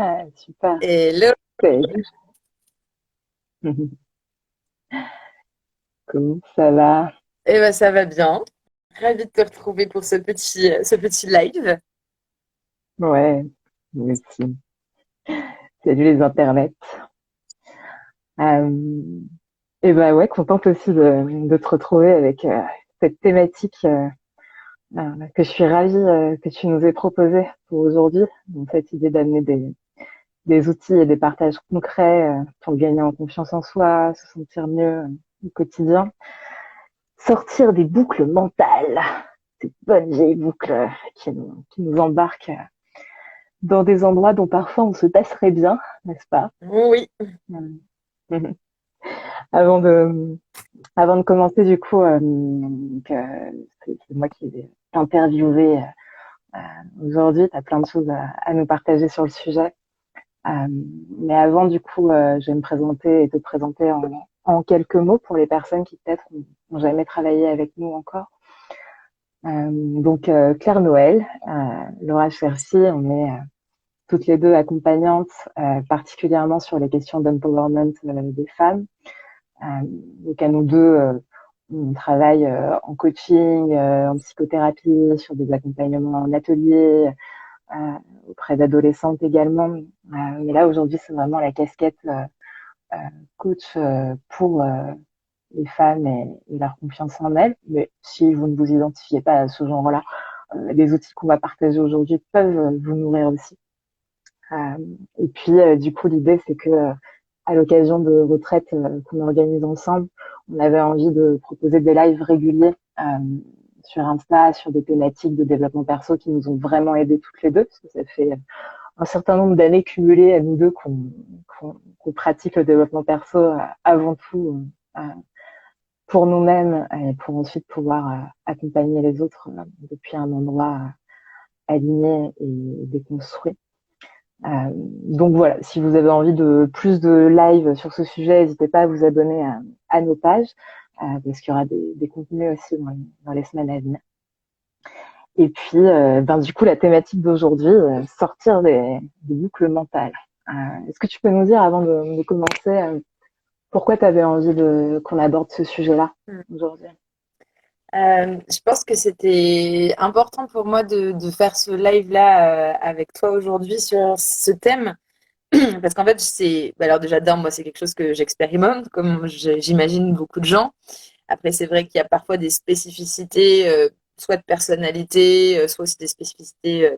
Ah, super. Hello, Ok. Cool, ça va. eh ben, ça va bien. Ravie de te retrouver pour ce petit live. Ouais, moi aussi. Salut les internets. Euh, et ben ouais, contente aussi de te retrouver avec cette thématique que je suis ravie que tu nous aies proposée pour aujourd'hui. Donc cette idée d'amener des outils et des partages concrets pour gagner en confiance en soi, se sentir mieux au quotidien. Sortir des boucles mentales, ces bonnes vieilles boucles qui nous embarquent dans des endroits dont parfois on se passerait bien, n'est-ce pas? Oui, Mhm. Avant de, avant de commencer, du coup, c'est moi qui vais t'interviewer aujourd'hui. Tu as plein de choses à nous partager sur le sujet. Euh, mais avant, du coup, je vais me présenter et te présenter en quelques mots pour les personnes qui peut-être n'ont jamais travaillé avec nous encore. Claire Noël, Laura Chercy, on est toutes les deux accompagnantes, particulièrement sur les questions d'empowerment des femmes. Euh, donc à nous deux, on travaille en coaching, en psychothérapie, sur des accompagnements en atelier, auprès d'adolescentes également. Mais là aujourd'hui, c'est vraiment la casquette coach pour les femmes et leur confiance en elles. Mais si vous ne vous identifiez pas à ce genre-là, les outils qu'on va partager aujourd'hui peuvent vous nourrir aussi. Euh, et puis, du coup, l'idée, c'est que à l'occasion de retraites qu'on organise ensemble, on avait envie de proposer des lives réguliers sur Insta, sur des thématiques de développement perso qui nous ont vraiment aidés toutes les deux, parce que ça fait un certain nombre d'années cumulées à nous deux qu'on pratique le développement perso avant tout pour nous-mêmes et pour ensuite pouvoir accompagner les autres depuis un endroit aligné et déconstruit. Donc voilà, si vous avez envie de plus de live sur ce sujet, n'hésitez pas à vous abonner à nos pages, parce qu'il y aura des contenus aussi dans les semaines à venir. Et puis, du coup, la thématique d'aujourd'hui, sortir des boucles mentales. Est-ce que tu peux nous dire, avant de commencer, pourquoi tu avais envie qu'on aborde ce sujet-là aujourd'hui? Je pense que c'était important pour moi de faire ce live-là avec toi aujourd'hui sur ce thème. Parce qu'en fait, alors déjà, moi, c'est quelque chose que j'expérimente, comme j'imagine beaucoup de gens. Après, c'est vrai qu'il y a parfois des spécificités, soit de personnalité, soit aussi des spécificités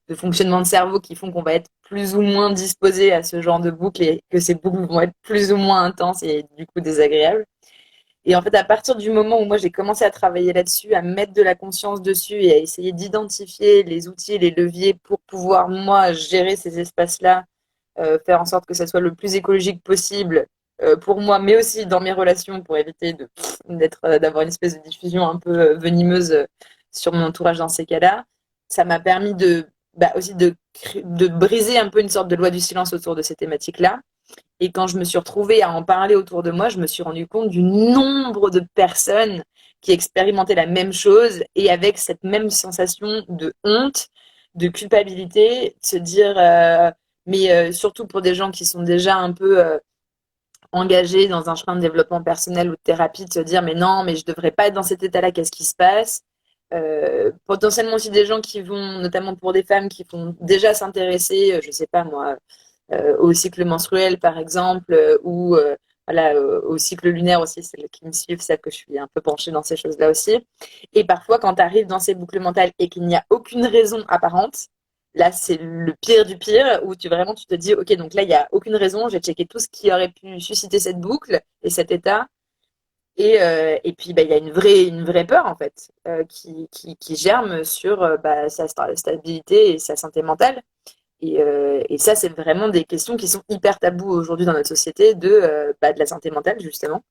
de fonctionnement de cerveau qui font qu'on va être plus ou moins disposé à ce genre de boucle et que ces boucles vont être plus ou moins intenses et du coup désagréables. Et en fait, à partir du moment où moi j'ai commencé à travailler là-dessus, à mettre de la conscience dessus et à essayer d'identifier les outils et les leviers pour pouvoir, moi, gérer ces espaces-là, faire en sorte que ça soit le plus écologique possible pour moi, mais aussi dans mes relations pour éviter d'avoir une espèce de diffusion un peu venimeuse sur mon entourage dans ces cas-là, ça m'a permis aussi de briser un peu une sorte de loi du silence autour de ces thématiques-là et quand je me suis retrouvée à en parler autour de moi, je me suis rendu compte du nombre de personnes qui expérimentaient la même chose et avec cette même sensation de honte, de culpabilité, de se dire, mais surtout pour des gens qui sont déjà un peu engagés dans un chemin de développement personnel ou de thérapie, de se dire, mais non, mais je devrais pas être dans cet état-là, qu'est-ce qui se passe? Potentiellement aussi des gens qui vont, notamment pour des femmes qui vont déjà s'intéresser, je sais pas moi, au cycle menstruel, par exemple, ou voilà, au cycle lunaire aussi, celles qui me suivent savent que je suis un peu penchée dans ces choses-là aussi. Et parfois, quand tu arrives dans ces boucles mentales et qu'il n'y a aucune raison apparente, là, c'est le pire du pire, où vraiment tu te dis, ok, donc là, il n'y a aucune raison, j'ai checké tout ce qui aurait pu susciter cette boucle et cet état. Et puis, bah, il y a une vraie peur, en fait, qui germe sur sa stabilité et sa santé mentale. Et ça, c'est vraiment des questions qui sont hyper tabous aujourd'hui dans notre société de la santé mentale, justement.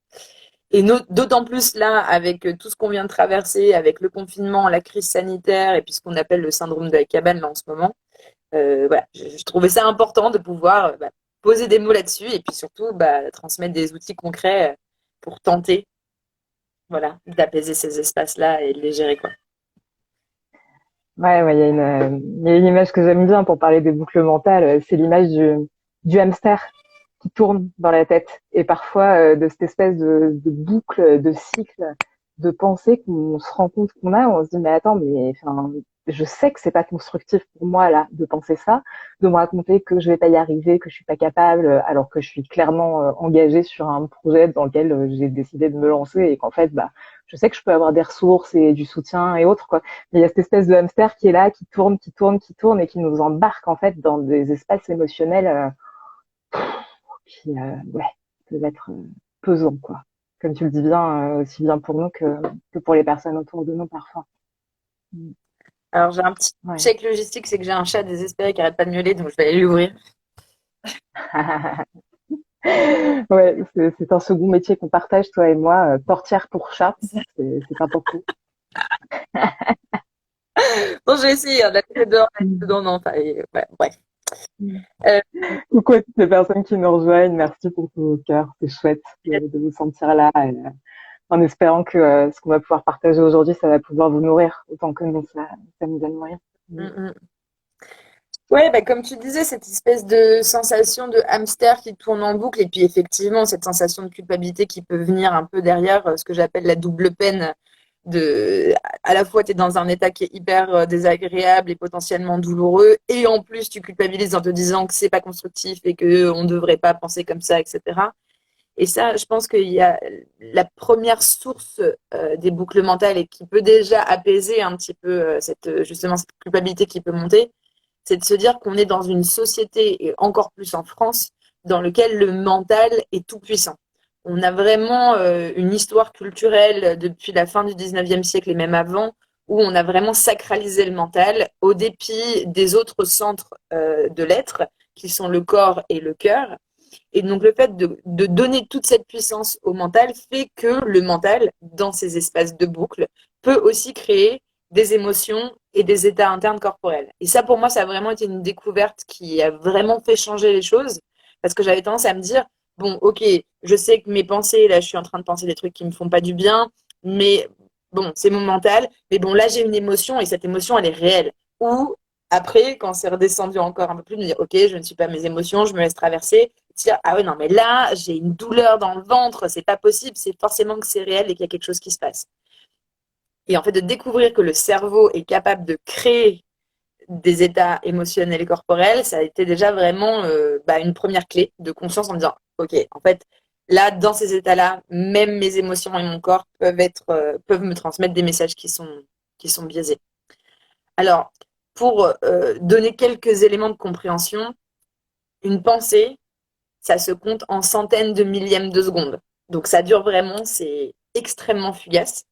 Et d'autant plus là, avec tout ce qu'on vient de traverser, avec le confinement, la crise sanitaire et puis ce qu'on appelle le syndrome de la cabane là, en ce moment. Voilà, je trouvais ça important de pouvoir poser des mots là-dessus et puis surtout transmettre des outils concrets pour tenter voilà, d'apaiser ces espaces-là et de les gérer, quoi. Ouais, ouais, il y a une image que j'aime bien pour parler des boucles mentales, c'est l'image du hamster qui tourne dans la tête. Et parfois, de cette espèce de boucle, de cycle, de pensée qu'on se rend compte qu'on a, on se dit, mais attends, mais enfin, je sais que c'est pas constructif pour moi, là, de penser ça, de me raconter que je vais pas y arriver, que je suis pas capable, alors que je suis clairement engagée sur un projet dans lequel j'ai décidé de me lancer et qu'en fait, bah, je sais que je peux avoir des ressources et du soutien et autres, quoi. Mais il y a cette espèce de hamster qui est là, qui tourne, qui tourne, qui tourne et qui nous embarque, en fait, dans des espaces émotionnels, qui ouais, peuvent être pesants, quoi. Comme tu le dis bien, aussi bien pour nous que pour les personnes autour de nous parfois. Mm. Alors, j'ai un petit Ouais. check logistique, c'est que j'ai un chat désespéré qui arrête pas de miauler, donc je vais aller lui ouvrir. Ouais, c'est un second métier qu'on partage, toi et moi, portière pour chat. C'est pas beaucoup. Bon, je vais essayer, hein, de la tête dehors, la tête Mm. dedans, non, enfin, ouais, bref. Euh, Coucou à toutes les personnes qui nous rejoignent. Merci pour tous vos cœurs. C'est chouette de vous sentir là. Et, en espérant que ce qu'on va pouvoir partager aujourd'hui, ça va pouvoir vous nourrir autant que nous, ça nous a nourri. mm, mm. Ouais, bah, comme tu disais, cette espèce de sensation de hamster qui tourne en boucle, et puis effectivement, cette sensation de culpabilité qui peut venir un peu derrière, ce que j'appelle la double peine de, à la fois, tu es dans un état qui est hyper désagréable et potentiellement douloureux, et en plus, tu culpabilises en te disant que c'est pas constructif et que on devrait pas penser comme ça, etc. Et ça, je pense qu'il y a la première source des boucles mentales et qui peut déjà apaiser un petit peu justement cette culpabilité qui peut monter, c'est de se dire qu'on est dans une société, et encore plus en France, dans lequel le mental est tout puissant. On a vraiment une histoire culturelle depuis la fin du 19e siècle et même avant, où on a vraiment sacralisé le mental au dépit des autres centres de l'être, qui sont le corps et le cœur. Et donc le fait de donner toute cette puissance au mental fait que le mental, dans ces espaces de boucle, peut aussi créer des émotions et des états internes corporels. Et ça, pour moi, ça a vraiment été une découverte qui a vraiment fait changer les choses, parce que j'avais tendance à me dire, bon, ok, je sais que mes pensées, là, je suis en train de penser des trucs qui me font pas du bien, mais bon, c'est mon mental, mais bon, là, j'ai une émotion et cette émotion, elle est réelle. Ou après, quand c'est redescendu encore un peu plus, de me dire, ok, je ne suis pas mes émotions, je me laisse traverser, dire, ah ouais, non, mais là, j'ai une douleur dans le ventre, c'est pas possible, c'est forcément que c'est réel et qu'il y a quelque chose qui se passe. Et en fait, de découvrir que le cerveau est capable de créer des états émotionnels et corporels, ça a été déjà vraiment une première clé de conscience en me disant, ok, en fait, là, dans ces états-là, même mes émotions et mon corps peuvent me transmettre des messages qui sont biaisés. Alors, pour donner quelques éléments de compréhension, une pensée, ça se compte en centaines de millièmes de secondes. Donc ça dure vraiment, c'est extrêmement fugace.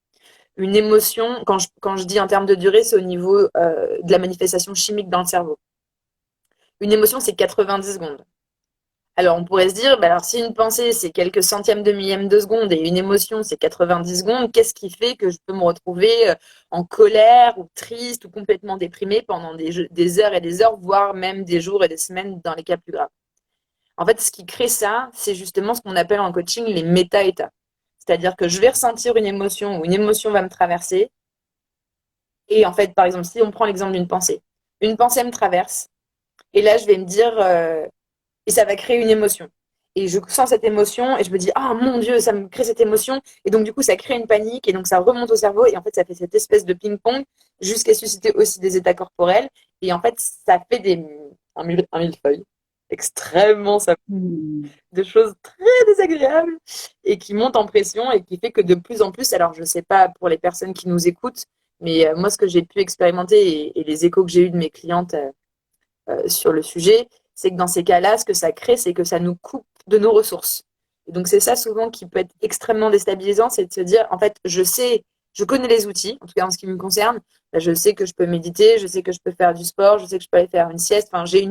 Une émotion, quand je dis en termes de durée, c'est au niveau de la manifestation chimique dans le cerveau. Une émotion, c'est 90 secondes. Alors on pourrait se dire, bah alors si une pensée, c'est quelques centièmes de millièmes de seconde et une émotion, c'est 90 secondes, qu'est-ce qui fait que je peux me retrouver en colère ou triste ou complètement déprimée pendant des heures et des heures, voire même des jours et des semaines dans les cas plus graves? En fait, ce qui crée ça, c'est justement ce qu'on appelle en coaching les méta-états. C'est-à-dire que je vais ressentir une émotion ou une émotion va me traverser. Et en fait, par exemple, si on prend l'exemple d'une pensée, une pensée me traverse. Et là, je vais me dire, et ça va créer une émotion. Et je sens cette émotion et je me dis, ah mon Dieu, ça me crée cette émotion. Et donc, du coup, ça crée une panique et donc ça remonte au cerveau. Et en fait, ça fait cette espèce de ping-pong jusqu'à susciter aussi des états corporels. Et en fait, ça fait un millefeuille extrêmement Mm. de choses très désagréables et qui montent en pression et qui fait que de plus en plus, alors je ne sais pas pour les personnes qui nous écoutent, mais moi ce que j'ai pu expérimenter et les échos que j'ai eus de mes clientes sur le sujet, c'est que dans ces cas-là, ce que ça crée, c'est que ça nous coupe de nos ressources. Et donc c'est ça souvent qui peut être extrêmement déstabilisant, c'est de se dire, en fait, je connais les outils, en tout cas en ce qui me concerne, je sais que je peux méditer, je sais que je peux faire du sport, je sais que je peux aller faire une sieste, enfin j'ai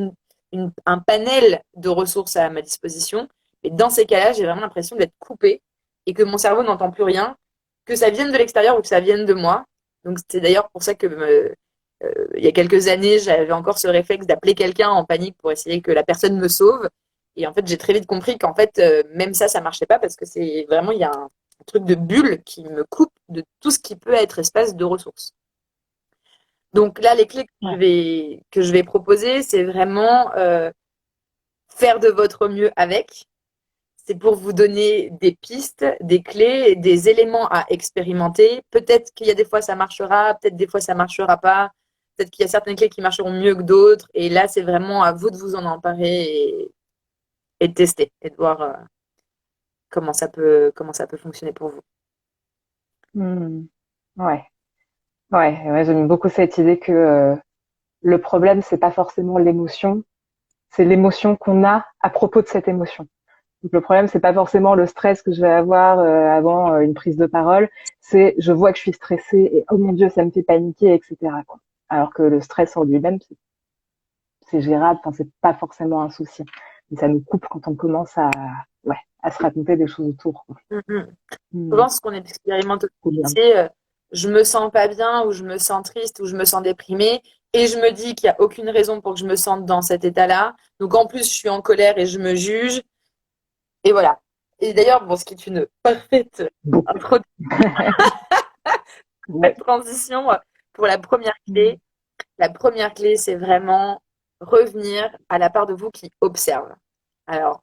un panel de ressources à ma disposition. Et dans ces cas-là, j'ai vraiment l'impression d'être coupée et que mon cerveau n'entend plus rien, que ça vienne de l'extérieur ou que ça vienne de moi. Donc c'est d'ailleurs pour ça que il y a quelques années, j'avais encore ce réflexe d'appeler quelqu'un en panique pour essayer que la personne me sauve. Et en fait, j'ai très vite compris qu'en fait, même ça marchait pas parce que c'est vraiment, il y a un truc de bulle qui me coupe de tout ce qui peut être espace de ressources. Donc là, les clés que je vais proposer, c'est vraiment faire de votre mieux avec. C'est pour vous donner des pistes, des clés, des éléments à expérimenter. Peut-être qu'il y a des fois ça marchera, peut-être des fois ça marchera pas. Peut-être qu'il y a certaines clés qui marcheront mieux que d'autres. Et là, c'est vraiment à vous de vous en emparer et de tester et de voir comment ça peut fonctionner pour vous. Ouais. Ouais, j'aime beaucoup cette idée que le problème, c'est pas forcément l'émotion, c'est l'émotion qu'on a à propos de cette émotion. Donc le problème, c'est pas forcément le stress que je vais avoir avant une prise de parole, c'est je vois que je suis stressée et oh mon Dieu, ça me fait paniquer, etc. quoi. Alors que le stress en lui-même, c'est gérable, enfin, c'est pas forcément un souci. Mais ça nous coupe quand on commence à se raconter des choses autour. Quoi. Souvent, ce qu'on expérimente aussi, c'est je me sens pas bien, ou je me sens triste, ou je me sens déprimée, et je me dis qu'il n'y a aucune raison pour que je me sente dans cet état-là. Donc en plus, je suis en colère et je me juge. Et voilà. Et d'ailleurs, bon, ce qui est une parfaite transition pour la première clé. La première clé, c'est vraiment revenir à la part de vous qui observe. Alors,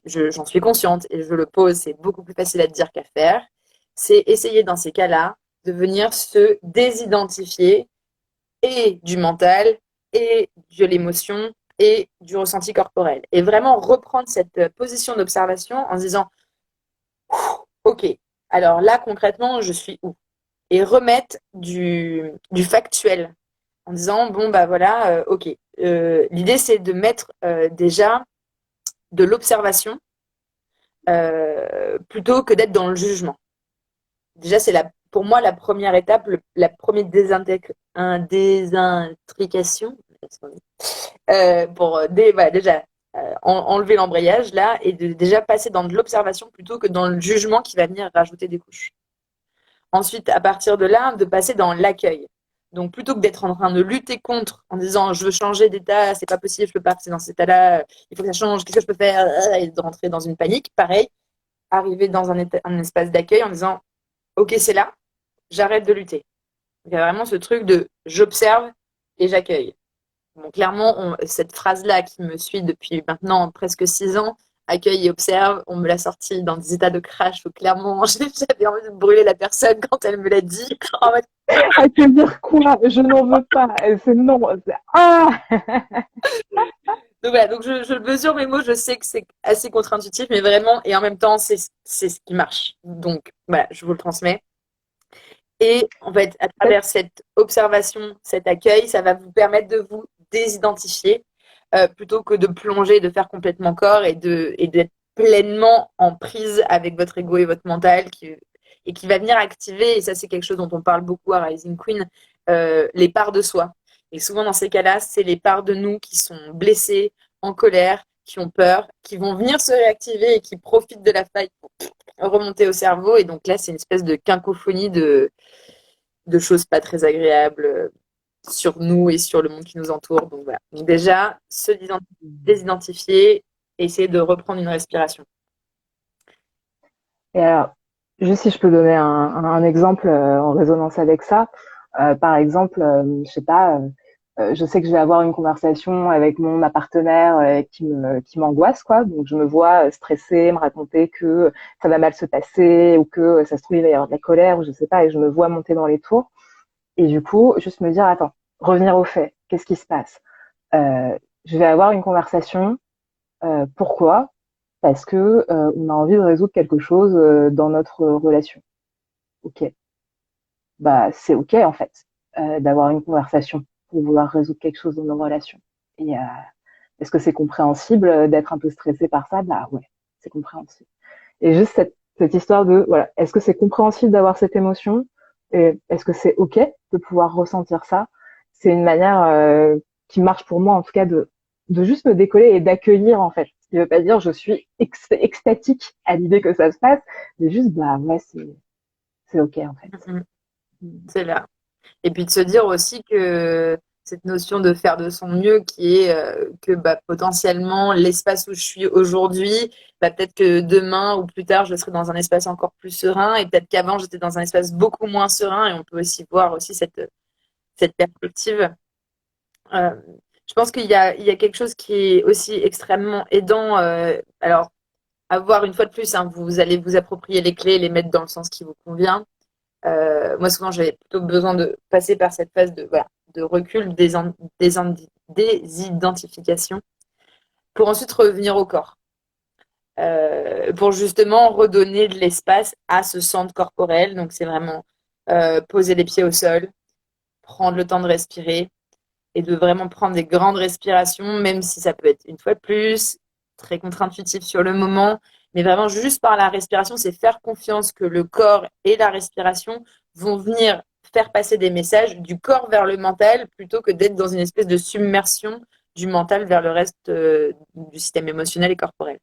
j'en suis consciente et je le pose, c'est beaucoup plus facile à dire qu'à faire. C'est essayer dans ces cas-là de venir se désidentifier et du mental et de l'émotion et du ressenti corporel. Et vraiment reprendre cette position d'observation en se disant, OK, alors là, concrètement, je suis où? Et remettre du factuel en disant, bon, bah voilà, OK. L'idée, c'est de mettre déjà de l'observation plutôt que d'être dans le jugement. Déjà, c'est pour moi la première étape, la première désintrication pour voilà, déjà enlever l'embrayage là et de déjà passer dans de l'observation plutôt que dans le jugement qui va venir rajouter des couches. Ensuite, à partir de là, de passer dans l'accueil. Donc, plutôt que d'être en train de lutter contre en disant je veux changer d'état, c'est pas possible, je peux pas rester dans cet état-là, il faut que ça change, qu'est-ce que je peux faire, et de rentrer dans une panique. Pareil, arriver dans un espace d'accueil en disant ok, c'est là, j'arrête de lutter. Il y a vraiment ce truc de j'observe et j'accueille. Bon, clairement, cette phrase-là qui me suit depuis maintenant presque 6 ans, accueille et observe, on me l'a sortie dans des états de crash où clairement j'avais envie de brûler la personne quand elle me l'a dit. En mode, à te dire quoi? Je n'en veux pas. C'est non. Ah. Donc voilà, donc je mesure mes mots, je sais que c'est assez contre-intuitif, mais vraiment, et en même temps, c'est ce qui marche. Donc voilà, je vous le transmets. Et en fait, à travers cette observation, cet accueil, ça va vous permettre de vous désidentifier plutôt que de plonger, de faire complètement corps et d'être pleinement en prise avec votre ego et votre mental et qui va venir activer, et ça c'est quelque chose dont on parle beaucoup à Rising Queen, les parts de soi. Et souvent dans ces cas-là, c'est les parts de nous qui sont blessées, en colère, qui ont peur, qui vont venir se réactiver et qui profitent de la faille pour remonter au cerveau. Et donc là, c'est une espèce de cacophonie de choses pas très agréables sur nous et sur le monde qui nous entoure. Donc voilà. Donc déjà, se désidentifier, essayer de reprendre une respiration. Et alors, juste si je peux donner un exemple en résonance avec ça, par exemple, je sais pas, je sais que je vais avoir une conversation avec ma partenaire qui m'angoisse, quoi. Donc je me vois stressée, me raconter que ça va mal se passer ou que ça se trouve il va y avoir de la colère ou je sais pas, et je me vois monter dans les tours. Et du coup, juste me dire, attends, revenir aux faits, qu'est-ce qui se passe? Je vais avoir une conversation. Pourquoi? Parce que on a envie de résoudre quelque chose dans notre relation. Ok, bah c'est ok en fait d'avoir une conversation pour vouloir résoudre quelque chose dans nos relations. Et est-ce que c'est compréhensible d'être un peu stressé par ça? Bah ouais, c'est compréhensible. Et juste cette histoire de voilà, est-ce que c'est compréhensible d'avoir cette émotion? Et est-ce que c'est ok de pouvoir ressentir ça? C'est une manière qui marche pour moi en tout cas de juste me décoller et d'accueillir en fait. Ce qui veut pas dire je suis extatique à l'idée que ça se passe, mais juste bah ouais c'est ok en fait. C'est là. Et puis de se dire aussi que cette notion de faire de son mieux qui est que bah, potentiellement l'espace où je suis aujourd'hui, bah, peut-être que demain ou plus tard je serai dans un espace encore plus serein et peut-être qu'avant j'étais dans un espace beaucoup moins serein et on peut aussi voir aussi cette perspective. Je pense qu'il y a quelque chose qui est aussi extrêmement aidant. Alors, avoir une fois de plus, hein, vous allez vous approprier les clés, les mettre dans le sens qui vous convient. Moi, souvent, j'avais plutôt besoin de passer par cette phase de, voilà, de recul, désidentification, pour ensuite revenir au corps. Pour justement redonner de l'espace à ce centre corporel. Donc, c'est vraiment poser les pieds au sol, prendre le temps de respirer et de vraiment prendre des grandes respirations, même si ça peut être une fois de plus, très contre-intuitif sur le moment. Mais vraiment, juste par la respiration, c'est faire confiance que le corps et la respiration vont venir faire passer des messages du corps vers le mental plutôt que d'être dans une espèce de submersion du mental vers le reste du système émotionnel et corporel.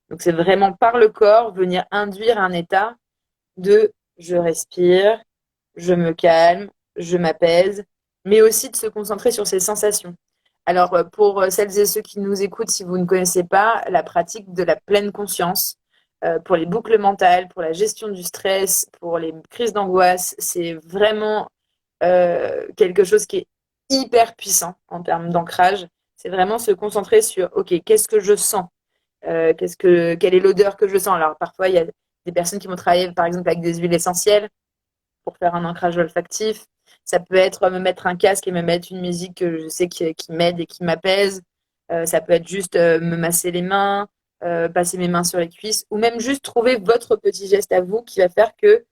Donc, c'est vraiment par le corps venir induire un état de je respire, je me calme, je m'apaise, mais aussi de se concentrer sur ses sensations. Alors, pour celles et ceux qui nous écoutent, si vous ne connaissez pas la pratique de la pleine conscience, pour les boucles mentales, pour la gestion du stress, pour les crises d'angoisse, c'est vraiment quelque chose qui est hyper puissant en termes d'ancrage. C'est vraiment se concentrer sur, OK, qu'est-ce que je sens? Quelle est l'odeur que je sens? Alors, parfois, il y a des personnes qui vont travailler, par exemple, avec des huiles essentielles pour faire un ancrage olfactif. Ça peut être me mettre un casque et me mettre une musique que je sais qui m'aide et qui m'apaise. Ça peut être juste me masser les mains, passer mes mains sur les cuisses, ou même juste trouver votre petit geste à vous qui va faire que,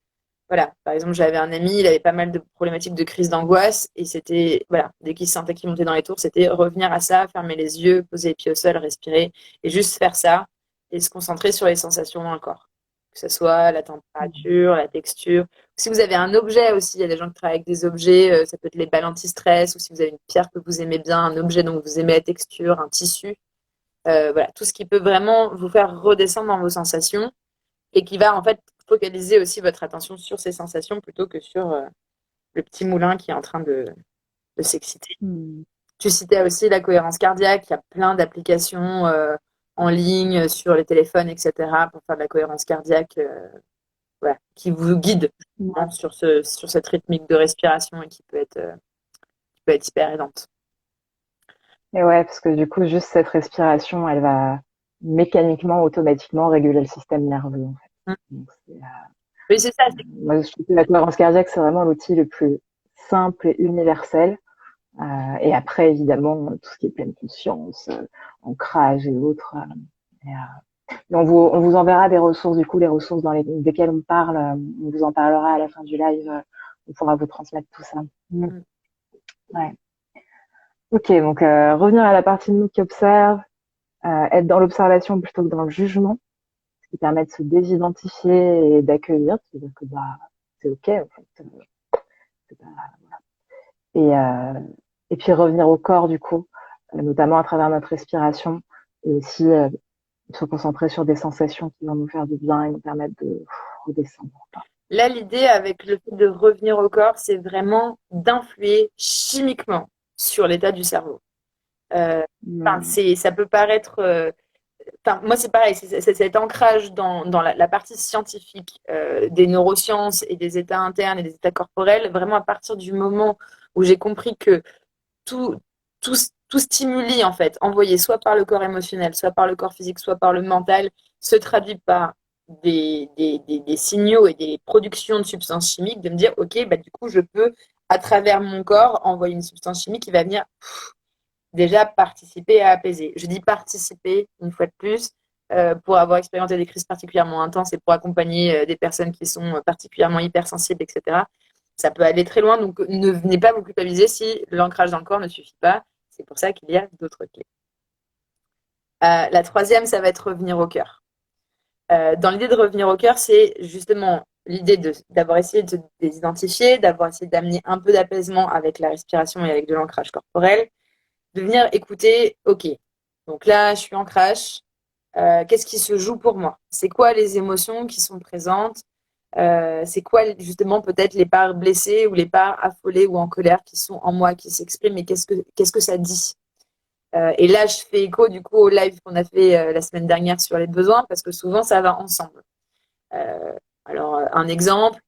voilà, par exemple, j'avais un ami, il avait pas mal de problématiques de crise d'angoisse, et c'était, voilà, dès qu'il se sentait qu'il montait dans les tours, c'était revenir à ça, fermer les yeux, poser les pieds au sol, respirer, et juste faire ça, et se concentrer sur les sensations dans le corps. Que ce soit la température, la texture. Si vous avez un objet aussi, il y a des gens qui travaillent avec des objets, ça peut être les balles anti-stress, ou si vous avez une pierre que vous aimez bien, un objet dont vous aimez la texture, un tissu. Voilà, tout ce qui peut vraiment vous faire redescendre dans vos sensations et qui va en fait focaliser aussi votre attention sur ces sensations plutôt que sur le petit moulin qui est en train de s'exciter. Mm. Tu citais aussi la cohérence cardiaque, il y a plein d'applications en ligne sur les téléphones, etc., pour faire de la cohérence cardiaque, voilà, qui vous guide hein, sur cette rythmique de respiration et qui peut être hyper aidante. Et ouais, parce que du coup, juste cette respiration, elle va mécaniquement, automatiquement réguler le système nerveux, en fait. Mm. Donc, Oui, c'est ça. moi, je trouve que la cohérence cardiaque, c'est vraiment l'outil le plus simple et universel. Et après, évidemment, tout ce qui est pleine conscience, ancrage et autres. Et on vous enverra des ressources, du coup, les ressources desquelles on parle, on vous en parlera à la fin du live. On pourra vous transmettre tout ça. Mm. Ouais. Ok, donc revenir à la partie de nous qui observe, être dans l'observation plutôt que dans le jugement, ce qui permet de se désidentifier et d'accueillir, c'est-à-dire que bah c'est ok en fait. C'est pas- et puis revenir au corps du coup, notamment à travers notre respiration, et aussi se concentrer sur des sensations qui vont nous faire du bien et nous permettre de redescendre. Là, l'idée avec le fait de revenir au corps, c'est vraiment d'influer chimiquement sur l'état du cerveau. Ça peut paraître. Moi, c'est pareil, c'est cet ancrage dans la partie scientifique des neurosciences et des états internes et des états corporels, vraiment à partir du moment où j'ai compris que tout, tout, tout stimuli, en fait, envoyé soit par le corps émotionnel, soit par le corps physique, soit par le mental, se traduit par des signaux et des productions de substances chimiques, de me dire, OK, bah, du coup, je peux, à travers mon corps, envoyer une substance chimique qui va venir déjà participer à apaiser. Je dis participer, une fois de plus, pour avoir expérimenté des crises particulièrement intenses et pour accompagner des personnes qui sont particulièrement hypersensibles, etc. Ça peut aller très loin, donc ne venez pas vous culpabiliser si l'ancrage dans le corps ne suffit pas. C'est pour ça qu'il y a d'autres clés. La troisième, ça va être revenir au cœur. Dans l'idée de revenir au cœur, c'est justement l'idée d'avoir essayé de se désidentifier, d'avoir essayé d'amener un peu d'apaisement avec la respiration et avec de l'ancrage corporel, de venir écouter, ok, donc là, je suis en crash, qu'est-ce qui se joue pour moi? C'est quoi les émotions qui sont présentes? C'est quoi justement peut-être les parts blessées ou les parts affolées ou en colère qui sont en moi, qui s'expriment et qu'est-ce que ça dit? Et là, je fais écho du coup au live qu'on a fait la semaine dernière sur les besoins parce que souvent ça va ensemble. Alors, un exemple,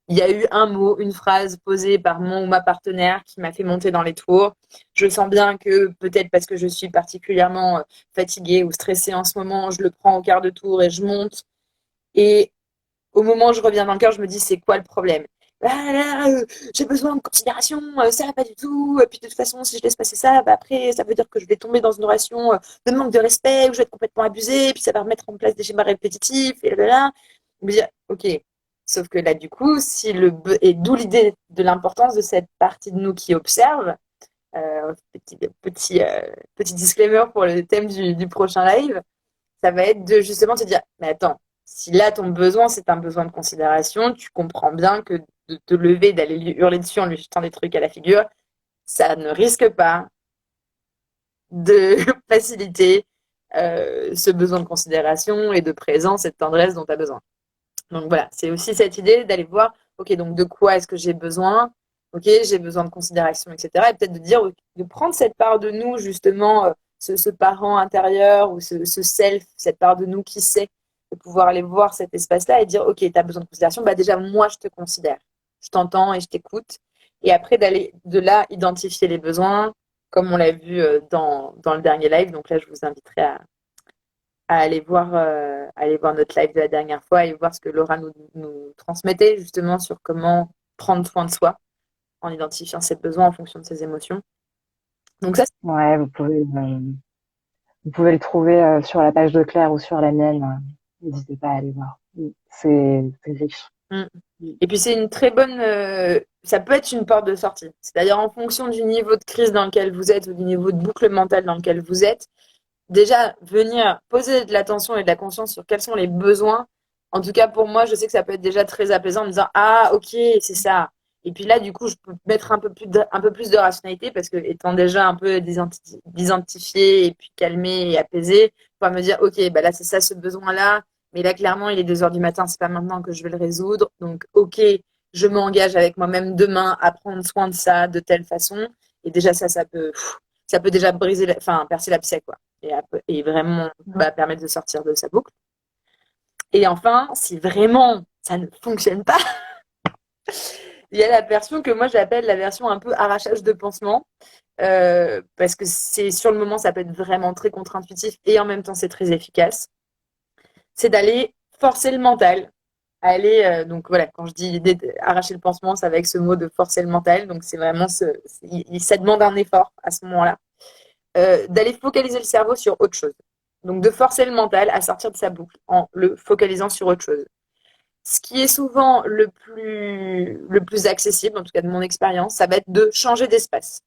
il y a eu un mot, une phrase posée par mon ou ma partenaire qui m'a fait monter dans les tours. Je sens bien que peut-être parce que je suis particulièrement fatiguée ou stressée en ce moment, je le prends au quart de tour et je monte. Et au moment où je reviens dans le cœur, je me dis, c'est quoi le problème? Ah là, j'ai besoin de considération, ça va pas du tout. Et puis de toute façon, si je laisse passer ça, bah après, ça veut dire que je vais tomber dans une relation de manque de respect, où je vais être complètement abusée, et puis ça va remettre en place des schémas répétitifs, et là, là. Je me dis, ok. Sauf que là, du coup, et d'où l'idée de l'importance de cette partie de nous qui observe, petit disclaimer pour le thème du prochain live, ça va être de justement te dire, mais attends, si là ton besoin c'est un besoin de considération, tu comprends bien que de te lever, d'aller lui hurler dessus en lui jetant des trucs à la figure, ça ne risque pas de faciliter ce besoin de considération et de présence et de tendresse dont tu as besoin. Donc voilà, c'est aussi cette idée d'aller voir, ok, donc de quoi est-ce que j'ai besoin? Ok, j'ai besoin de considération, etc. Et peut-être de dire, de prendre cette part de nous, justement, ce parent intérieur ou ce self, cette part de nous qui sait, de pouvoir aller voir cet espace-là et dire, ok, tu as besoin de considération, bah déjà, moi, je te considère. Je t'entends et je t'écoute. Et après, d'aller de là, identifier les besoins, comme on l'a vu dans le dernier live. Donc là, je vous inviterai à aller voir notre live de la dernière fois et voir ce que Laura nous transmettait justement sur comment prendre soin de soi en identifiant ses besoins en fonction de ses émotions. Donc ça, Ouais, vous pouvez le trouver sur la page de Claire ou sur la mienne. N'hésitez pas à aller voir. C'est riche. mm. Et puis c'est une très bonne, ça peut être une porte de sortie. C'est-à-dire en fonction du niveau de crise dans lequel vous êtes ou du niveau de boucle mentale dans lequel vous êtes, déjà venir poser de l'attention et de la conscience sur quels sont les besoins. En tout cas, pour moi, je sais que ça peut être déjà très apaisant en me disant, ah, ok, c'est ça. Et puis là, du coup, je peux mettre un peu plus de rationalité parce que étant déjà un peu d'identifié et puis calmé et apaisé, pour me dire, ok, bah là, c'est ça ce besoin-là. Mais là, clairement, il est 2 heures du matin, c'est pas maintenant que je vais le résoudre. Donc, ok, je m'engage avec moi-même demain à prendre soin de ça de telle façon. Et déjà, ça peut déjà enfin, percer l'abcès, quoi et vraiment permettre de sortir de sa boucle. Et enfin, si vraiment ça ne fonctionne pas, il y a la version que moi j'appelle la version un peu arrachage de pansement, parce que c'est sur le moment ça peut être vraiment très contre-intuitif et en même temps c'est très efficace. C'est d'aller forcer le mental, aller donc voilà quand je dis arracher le pansement, ça va avec ce mot de forcer le mental, donc c'est vraiment ça demande un effort à ce moment-là. D'aller focaliser le cerveau sur autre chose. Donc de forcer le mental à sortir de sa boucle en le focalisant sur autre chose. Ce qui est souvent le plus accessible, en tout cas de mon expérience, ça va être de changer d'espace.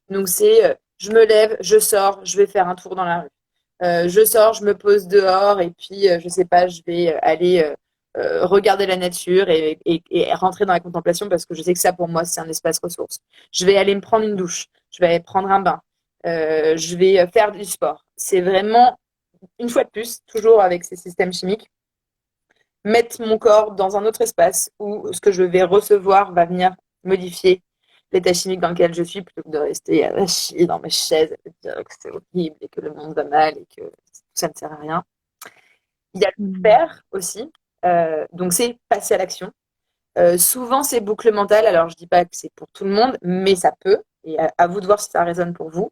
Donc c'est je me lève, je sors, je vais faire un tour dans la rue. Je sors, je me pose dehors et puis je sais pas, je vais aller regarder la nature et rentrer dans la contemplation parce que je sais que ça pour moi c'est un espace ressource. Je vais aller me prendre une douche, je vais aller prendre un bain, je vais faire du sport. C'est vraiment une fois de plus, toujours avec ces systèmes chimiques, mettre mon corps dans un autre espace où ce que je vais recevoir va venir modifier l'état chimique dans lequel je suis plutôt que de rester chier dans ma chaise et de dire que c'est horrible et que le monde va mal et que ça ne sert à rien. Il y a le faire aussi, donc c'est passer à l'action. Souvent, c'est boucle mentale, alors je dis pas que c'est pour tout le monde, mais ça peut, et à vous de voir si ça résonne pour vous.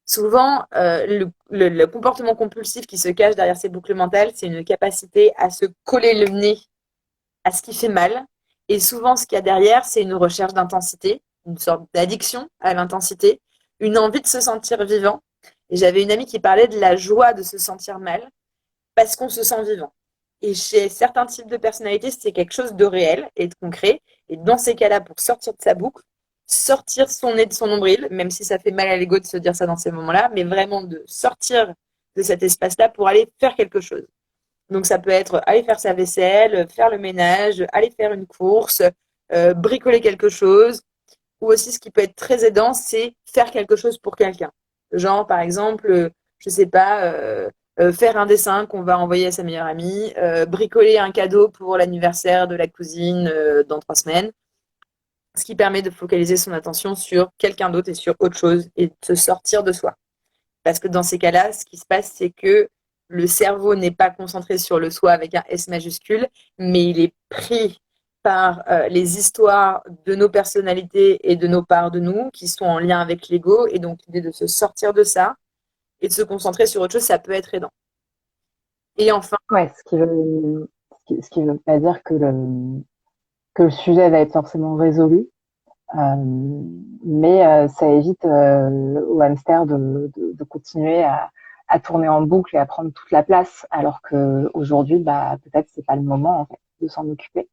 Souvent, le comportement compulsif qui se cache derrière ces boucles mentales, c'est une capacité à se coller le nez à ce qui fait mal. Et souvent, ce qu'il y a derrière, c'est une recherche d'intensité, une sorte d'addiction à l'intensité, une envie de se sentir vivant. Et j'avais une amie qui parlait de la joie de se sentir mal parce qu'on se sent vivant. Et chez certains types de personnalités, c'est quelque chose de réel et de concret. Et dans ces cas-là, pour sortir de sa boucle, sortir son nez de son nombril, même si ça fait mal à l'ego de se dire ça dans ces moments-là, mais vraiment de sortir de cet espace-là pour aller faire quelque chose. Donc ça peut être aller faire sa vaisselle, faire le ménage, aller faire une course, bricoler quelque chose. Ou aussi ce qui peut être très aidant, c'est faire quelque chose pour quelqu'un. Genre par exemple, je sais pas, faire un dessin qu'on va envoyer à sa meilleure amie, bricoler un cadeau pour l'anniversaire de la cousine dans 3 semaines. Ce qui permet de focaliser son attention sur quelqu'un d'autre et sur autre chose et de se sortir de soi. Parce que dans ces cas-là, ce qui se passe, c'est que le cerveau n'est pas concentré sur le soi avec un S majuscule, mais il est pris par les histoires de nos personnalités et de nos parts de nous qui sont en lien avec l'ego. Et donc, l'idée de se sortir de ça et de se concentrer sur autre chose, ça peut être aidant. Et enfin, Ouais, ce qui veut pas dire que le sujet va être forcément résolu, mais ça évite au hamster de continuer à tourner en boucle et à prendre toute la place, alors que aujourd'hui, bah peut-être c'est pas le moment en fait de s'en occuper.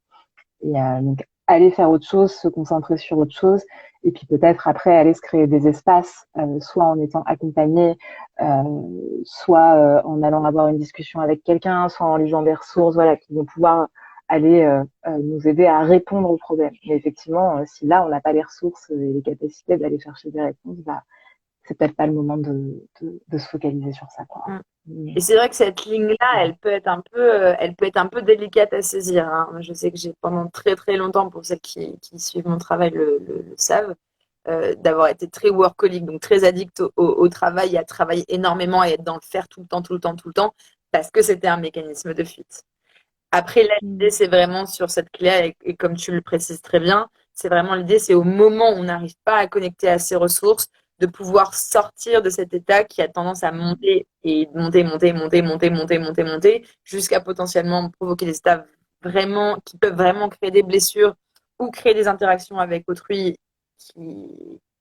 Et donc aller faire autre chose, se concentrer sur autre chose, et puis peut-être après aller se créer des espaces, soit en étant accompagné, soit en allant avoir une discussion avec quelqu'un, soit en lisant des ressources, voilà, qui vont pouvoir aller nous aider à répondre aux problèmes. Mais effectivement, si là on n'a pas les ressources et les capacités d'aller chercher des réponses, bah c'est peut-être pas le moment de se focaliser sur ça, quoi. et c'est vrai que cette ligne-là, elle peut être un peu délicate à saisir, hein. Je sais que j'ai pendant très très longtemps, pour celles qui suivent mon travail le savent, d'avoir été très workaholic, donc très addict au travail, et à travailler énormément et être dans le faire tout le temps, tout le temps, tout le temps, parce que c'était un mécanisme de fuite. Après, là, l'idée, c'est vraiment sur cette clé, et comme tu le précises très bien, c'est vraiment l'idée, c'est au moment où on n'arrive pas à connecter à ses ressources, de pouvoir sortir de cet état qui a tendance à monter et monter, monter, monter, monter, monter, monter, monter, jusqu'à potentiellement provoquer des états vraiment, qui peuvent vraiment créer des blessures ou créer des interactions avec autrui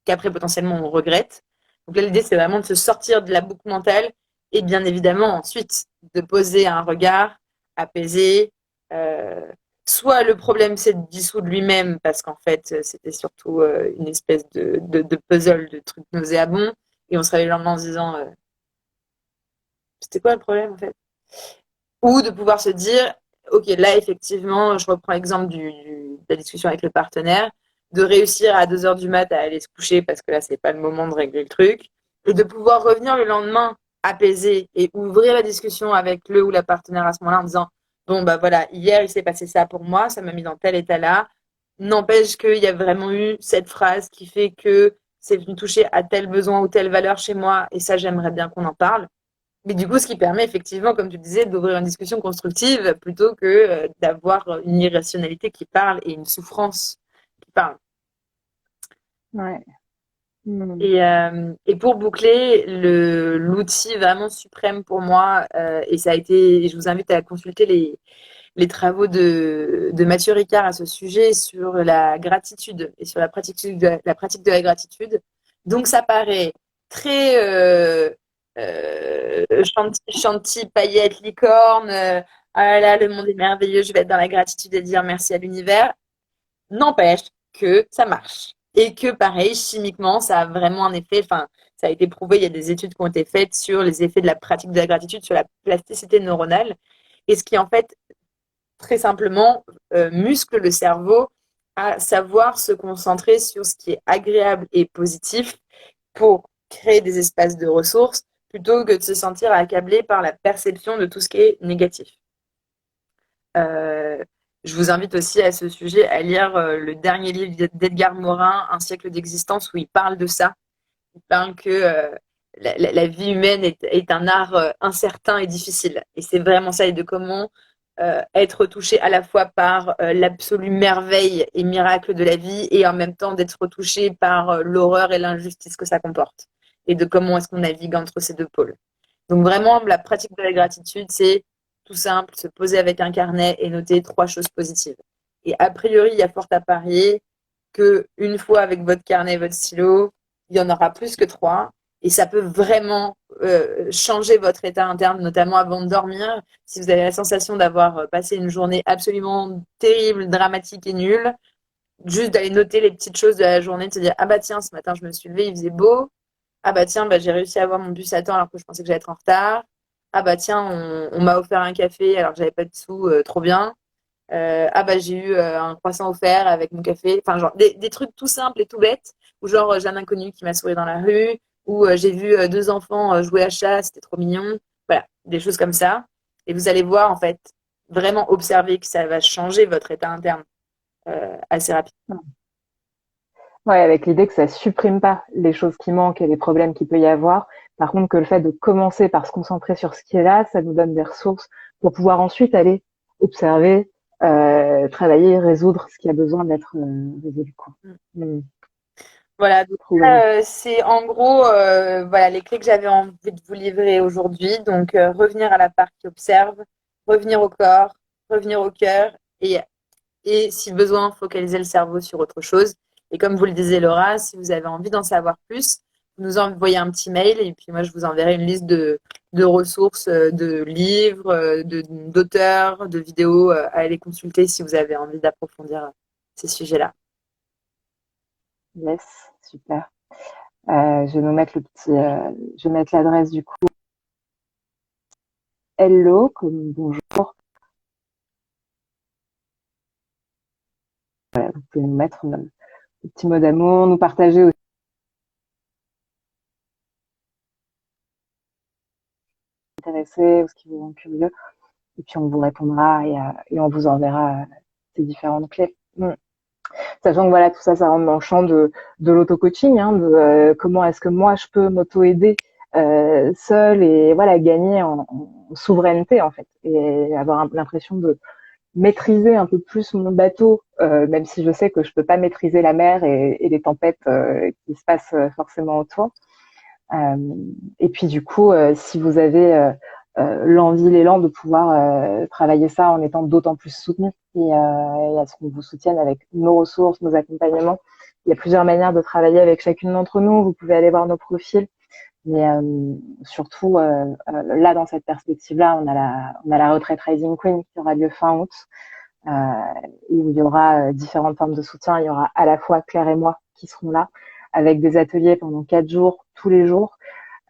qu'après potentiellement on regrette. Donc là, l'idée, c'est vraiment de se sortir de la boucle mentale et bien évidemment ensuite de poser un regard apaisé. Euh, Soit le problème s'est dissous de lui-même parce qu'en fait c'était surtout une espèce de puzzle de trucs nauséabonds et on se réveille le lendemain en se disant c'était quoi le problème en fait, ou de pouvoir se dire ok, là effectivement je reprends l'exemple de la discussion avec le partenaire, de réussir à 2 heures du mat à aller se coucher parce que là c'est pas le moment de régler le truc, et de pouvoir revenir le lendemain apaisé et ouvrir la discussion avec le ou la partenaire à ce moment-là en disant bon bah voilà, hier il s'est passé ça pour moi, ça m'a mis dans tel état là, n'empêche qu'il y a vraiment eu cette phrase qui fait que c'est venu toucher à tel besoin ou telle valeur chez moi et ça j'aimerais bien qu'on en parle. Mais du coup, ce qui permet effectivement, comme tu disais, d'ouvrir une discussion constructive plutôt que d'avoir une irrationalité qui parle et une souffrance qui parle. Ouais. Mm. Et pour boucler, l'outil vraiment suprême pour moi, et ça a été, et je vous invite à consulter les travaux de Mathieu Ricard à ce sujet sur la gratitude et sur la pratique de la gratitude. Donc ça paraît très chantilly, paillettes, licorne, ah là là, le monde est merveilleux, je vais être dans la gratitude et dire merci à l'univers. N'empêche que ça marche. Et que pareil, chimiquement, ça a vraiment un effet, enfin, ça a été prouvé, il y a des études qui ont été faites sur les effets de la pratique de la gratitude sur la plasticité neuronale. Et ce qui en fait très simplement muscle le cerveau à savoir se concentrer sur ce qui est agréable et positif pour créer des espaces de ressources plutôt que de se sentir accablé par la perception de tout ce qui est négatif. Euh, je vous invite aussi à ce sujet à lire le dernier livre d'Edgar Morin, Un siècle d'existence, où il parle de ça. Il parle que la vie humaine est un art incertain et difficile. Et c'est vraiment ça, et de comment être touché à la fois par l'absolue merveille et miracle de la vie, et en même temps d'être touché par l'horreur et l'injustice que ça comporte. Et de comment est-ce qu'on navigue entre ces deux pôles. Donc vraiment, la pratique de la gratitude, c'est tout simple, se poser avec un carnet et noter 3 choses positives. Et a priori, il y a fort à parier que une fois avec votre carnet et votre stylo, il y en aura plus que 3. Et ça peut vraiment changer votre état interne, notamment avant de dormir. Si vous avez la sensation d'avoir passé une journée absolument terrible, dramatique et nulle, juste d'aller noter les petites choses de la journée, de se dire ah bah tiens, ce matin je me suis levée, il faisait beau. Ah bah tiens, bah, j'ai réussi à avoir mon bus à temps alors que je pensais que j'allais être en retard. Ah bah tiens, on m'a offert un café alors que j'avais pas de sous, trop bien. Ah bah j'ai eu un croissant offert avec mon café. Enfin, genre des trucs tout simples et tout bêtes. Ou genre j'ai un inconnu qui m'a souri dans la rue. Ou j'ai vu 2 enfants jouer à chat, c'était trop mignon. Voilà, des choses comme ça. Et vous allez voir, en fait, vraiment observer que ça va changer votre état interne assez rapidement. Ouais, avec l'idée que ça supprime pas les choses qui manquent et les problèmes qu'il peut y avoir. Par contre, que le fait de commencer par se concentrer sur ce qui est là, ça nous donne des ressources pour pouvoir ensuite aller observer, travailler et résoudre ce qui a besoin d'être résolu, quoi. Mm. Voilà, donc Trop bien. c'est en gros voilà, les clés que j'avais envie de vous livrer aujourd'hui. Donc, revenir à la part qui observe, revenir au corps, revenir au cœur et si besoin, focaliser le cerveau sur autre chose. Et comme vous le disiez, Laura, si vous avez envie d'en savoir plus, vous nous envoyez un petit mail et puis moi, je vous enverrai une liste de ressources, de livres, d'auteurs, de vidéos à aller consulter si vous avez envie d'approfondir ces sujets-là. Yes, super. Je vais nous mettre je vais mettre l'adresse du coup. Hello, comme bonjour. Voilà, vous pouvez nous mettre un petit mot d'amour, nous partager aussi ce qui vous intéresse ou ce qui vous rend curieux. Et puis on vous répondra et on vous enverra ces différentes clés. Sachant que voilà, tout ça, ça rentre dans le champ de l'auto-coaching, hein, comment est-ce que moi je peux m'auto-aider seule et voilà, gagner en souveraineté en fait, et avoir l'impression de maîtriser un peu plus mon bateau, même si je sais que je peux pas maîtriser la mer et les tempêtes qui se passent forcément autour. Euh, et puis du coup, si vous avez l'envie, l'élan de pouvoir travailler ça en étant d'autant plus soutenu et à ce qu'on vous soutienne avec nos ressources, nos accompagnements. Il y a plusieurs manières de travailler avec chacune d'entre nous. Vous pouvez aller voir nos profils. Mais surtout, là, dans cette perspective-là, on a la retraite Rising Queen qui aura lieu fin août, euh, où il y aura différentes formes de soutien. Il y aura à la fois Claire et moi qui seront là, avec des ateliers pendant 4 jours, tous les jours,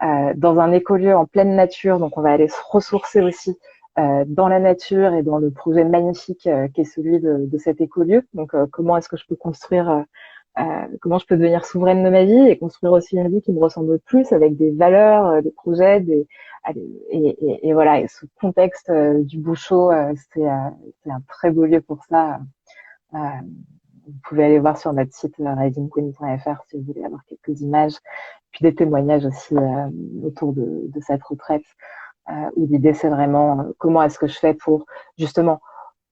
dans un écolieu en pleine nature. Donc, on va aller se ressourcer aussi dans la nature et dans le projet magnifique qui est celui de cet écolieu. Donc, comment est-ce que je peux construire comment je peux devenir souveraine de ma vie et construire aussi une vie qui me ressemble plus avec des valeurs, des projets, et voilà. Et ce contexte du Bouchot, c'est un très beau lieu pour ça. Euh, vous pouvez aller voir sur notre site risingqueen.fr si vous voulez avoir quelques images, puis des témoignages aussi autour de cette retraite, où l'idée c'est vraiment comment est-ce que je fais pour justement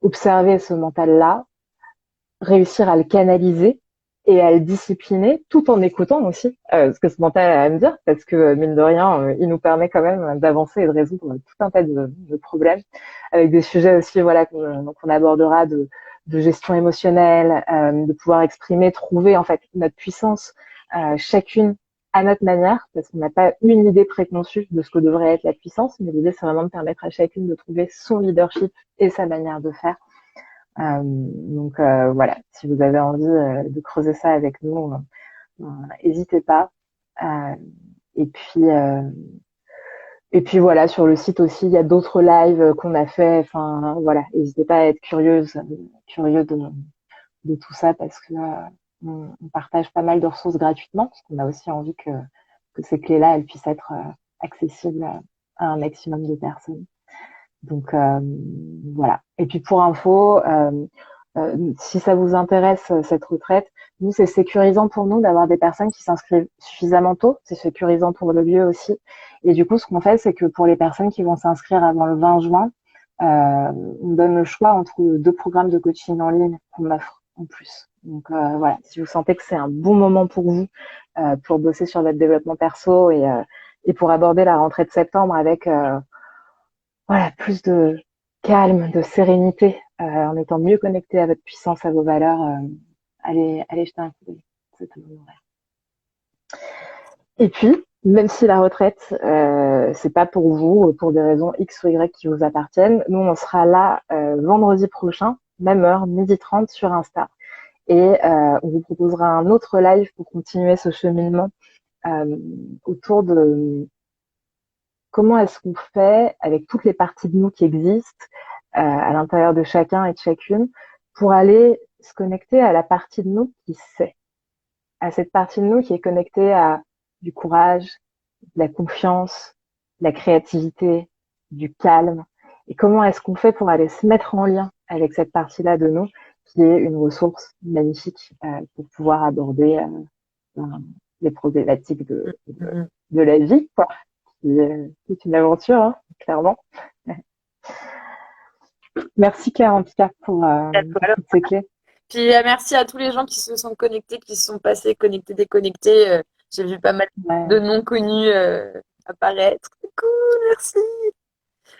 observer ce mental-là, réussir à le canaliser et à le discipliner tout en écoutant aussi ce que ce mental a à me dire, parce que mine de rien, il nous permet quand même d'avancer et de résoudre tout un tas de problèmes, avec des sujets aussi voilà qu'on abordera de gestion émotionnelle, de pouvoir exprimer, trouver en fait notre puissance chacune à notre manière, parce qu'on n'a pas une idée préconçue de ce que devrait être la puissance, mais l'idée c'est vraiment de permettre à chacune de trouver son leadership et sa manière de faire. Donc voilà, si vous avez envie de creuser ça avec nous, n'hésitez pas. Euh, et puis voilà, sur le site aussi, il y a d'autres lives qu'on a fait. Enfin voilà, n'hésitez pas à être curieux de tout ça parce que on partage pas mal de ressources gratuitement parce qu'on a aussi envie que ces clés-là, elles puissent être accessibles à un maximum de personnes. Donc voilà. Et puis pour info, si ça vous intéresse cette retraite, nous c'est sécurisant pour nous d'avoir des personnes qui s'inscrivent suffisamment tôt. C'est sécurisant pour le lieu aussi. Et du coup, ce qu'on fait, c'est que pour les personnes qui vont s'inscrire avant le 20 juin, on donne le choix entre deux programmes de coaching en ligne qu'on offre en plus. Donc voilà, si vous sentez que c'est un bon moment pour vous pour bosser sur votre développement perso et pour aborder la rentrée de septembre avec voilà, plus de calme, de sérénité, en étant mieux connecté à votre puissance, à vos valeurs, allez jeter un coup d'œil. C'est un bon horaire. Et puis, même si la retraite, c'est pas pour vous, pour des raisons X ou Y qui vous appartiennent, nous, on sera là vendredi prochain, même heure, 12h30 sur Insta. Et on vous proposera un autre live pour continuer ce cheminement autour de comment est-ce qu'on fait avec toutes les parties de nous qui existent à l'intérieur de chacun et de chacune pour aller se connecter à la partie de nous qui sait, à cette partie de nous qui est connectée à du courage, de la confiance, de la créativité, du calme. Et comment est-ce qu'on fait pour aller se mettre en lien avec cette partie-là de nous qui est une ressource magnifique pour pouvoir aborder les problématiques de la vie, quoi. C'est une aventure, hein, clairement. Merci Claire, en tout cas, pour toutes ces clés. Puis merci à tous les gens qui se sont connectés, qui se sont passés, connectés, déconnectés. J'ai vu pas mal de Ouais. noms connus apparaître. C'est cool, merci.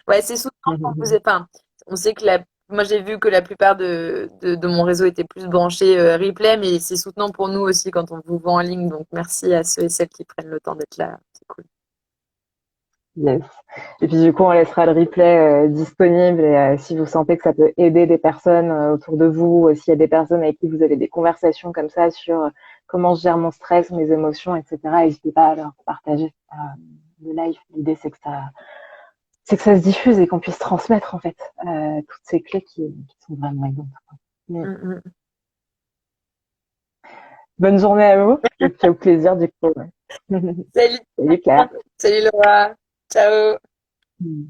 Ouais, c'est soutenant quand vous êtes. Enfin, on sait que moi j'ai vu que la plupart de mon réseau était plus branché replay, mais c'est soutenant pour nous aussi quand on vous voit en ligne. Donc merci à ceux et celles qui prennent le temps d'être là. C'est cool. Yes. Et puis du coup, on laissera le replay disponible et si vous sentez que ça peut aider des personnes autour de vous, s'il y a des personnes avec qui vous avez des conversations comme ça sur comment je gère mon stress, mes émotions, etc., n'hésitez pas à leur partager le live. L'idée, c'est que ça se diffuse et qu'on puisse transmettre en fait toutes ces clés qui sont vraiment aidantes. Mm. Mm, mm. Bonne journée à vous et puis au plaisir du coup. Ouais. Salut, Salut Claire. salut Laura. Ciao. Mm.